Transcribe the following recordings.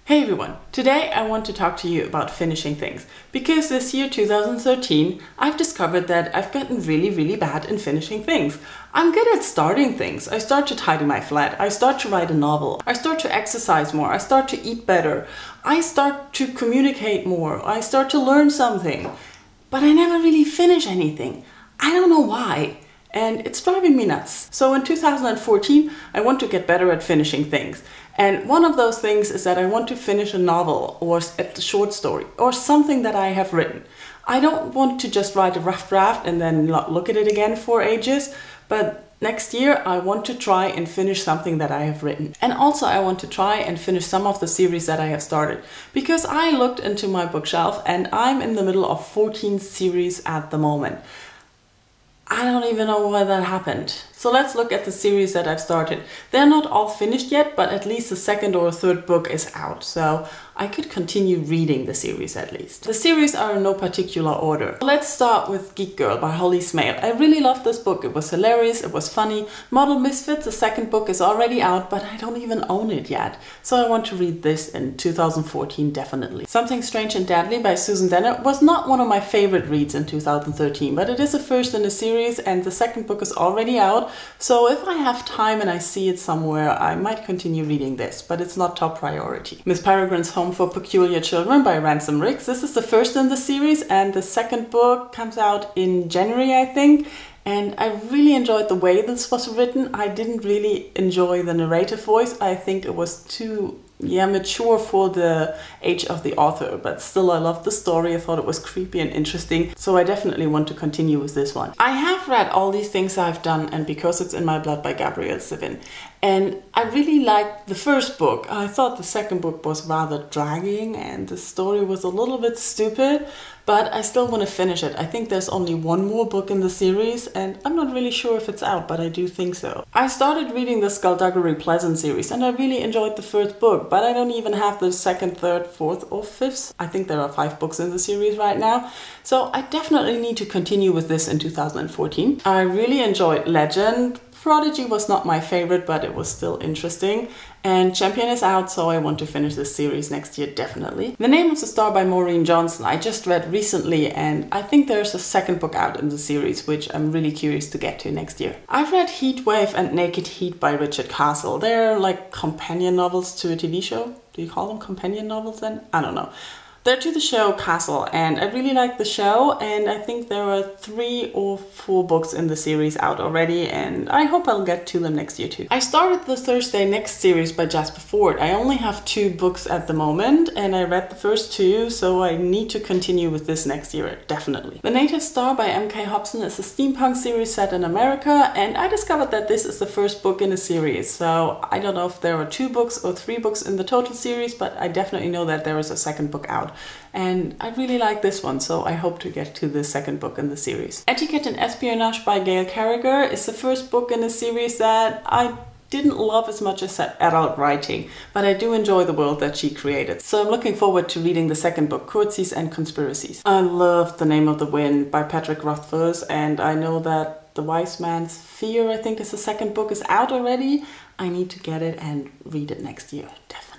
Hey everyone, today I want to talk to you about finishing things, because this year 2013 I've discovered that I've gotten really bad in finishing things. I'm good at starting things. I start to tidy my flat, I start to write a novel, I start to exercise more, I start to eat better, I start to communicate more, I start to learn something, but I never really finish anything. I don't know why. And it's driving me nuts. So in 2014, I want to get better at finishing things. And one of those things is that I want to finish a novel or a short story or something that I have written. I don't want to just write a rough draft and then not look at it again for ages, but next year I want to try and finish something that I have written. And also I want to try and finish some of the series that I have started, because I looked into my bookshelf and I'm in the middle of 14 series at the moment. I don't even know why that happened. So let's look at the series that I've started. They're not all finished yet, but at least the second or third book is out. So I could continue reading the series at least. The series are in no particular order. Let's start with Geek Girl by Holly Smale. I really loved this book. It was hilarious, it was funny. Model Misfits, the second book, is already out, but I don't even own it yet. So I want to read this in 2014 definitely. Something Strange and Deadly by Susan Dennett was not one of my favorite reads in 2013, but it is a first in a series and the second book is already out. So if I have time and I see it somewhere, I might continue reading this, but it's not top priority. Miss Peregrine's Home for Peculiar Children by Ransom Riggs. This is the first in the series and the second book comes out in January, I think. And I really enjoyed the way this was written. I didn't really enjoy the narrative voice. I think it was too mature for the age of the author, but still I loved the story. I thought it was creepy and interesting, so I definitely want to continue with this one. I have read All These Things I've Done and Because It's in My Blood by Gabrielle Zevin, and I really liked the first book. I thought the second book was rather dragging and the story was a little bit stupid, but I still want to finish it. I think there's only one more book in the series and I'm not really sure if it's out, but I do think so. I started reading the Skulduggery Pleasant series and I really enjoyed the first book, but I don't even have the second, third, fourth or fifth. I think there are 5 books in the series right now. So I definitely need to continue with this in 2014. I really enjoyed Legend. Prodigy was not my favorite, but it was still interesting. And Champion is out, so I want to finish this series next year, definitely. The Name of the Star by Maureen Johnson I just read recently, and I think there's a second book out in the series, which I'm really curious to get to next year. I've read Heat Wave and Naked Heat by Richard Castle. They're like companion novels to a TV show. Do you call them companion novels then? I don't know. They're to the show Castle, and I really like the show, and I think there are 3 or 4 books in the series out already, and I hope I'll get to them next year too. I started the Thursday Next series by Jasper Fforde. I only have 2 books at the moment, and I read the first 2, so I need to continue with this next year, definitely. The Native Star by M.K. Hobson is a steampunk series set in America, and I discovered that this is the first book in a series, so I don't know if there are 2 books or 3 books in the total series, but I definitely know that there is a second book out. And I really like this one, so I hope to get to the second book in the series. Etiquette and Espionage by Gail Carriger is the first book in a series that I didn't love as much as adult writing, but I do enjoy the world that she created. So I'm looking forward to reading the second book, Curtsies and Conspiracies. I loved The Name of the Wind by Patrick Rothfuss, and I know that The Wise Man's Fear, I think is the second book, is out already. I need to get it and read it next year, definitely.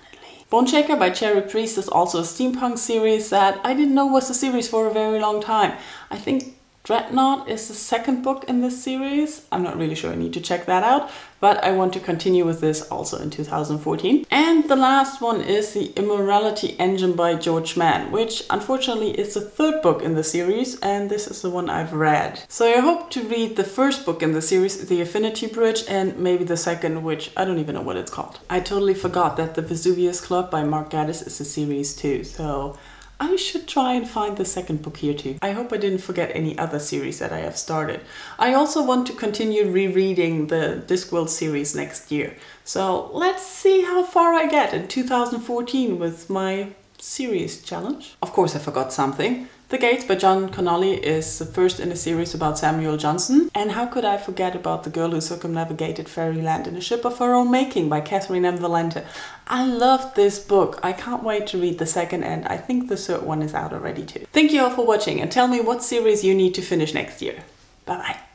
Boneshaker by Cherry Priest is also a steampunk series that I didn't know was a series for a very long time. I think Dreadnought is the second book in this series. I'm not really sure, I need to check that out, but I want to continue with this also in 2014. And the last one is The Immorality Engine by George Mann, which unfortunately is the third book in the series, and this is the one I've read. So I hope to read the first book in the series, The Affinity Bridge, and maybe the second, which I don't even know what it's called. I totally forgot that The Vesuvius Club by Mark Gatiss is a series too, so I should try and find the second book here too. I hope I didn't forget any other series that I have started. I also want to continue rereading the Discworld series next year. So let's see how far I get in 2014 with my series challenge. Of course I forgot something. The Gates by John Connolly is the first in a series about Samuel Johnson. And how could I forget about The Girl Who Circumnavigated Fairyland in a Ship of Her Own Making by Catherine M. Valente. I loved this book. I can't wait to read the second, and I think the third one is out already too. Thank you all for watching, and tell me what series you need to finish next year. Bye bye.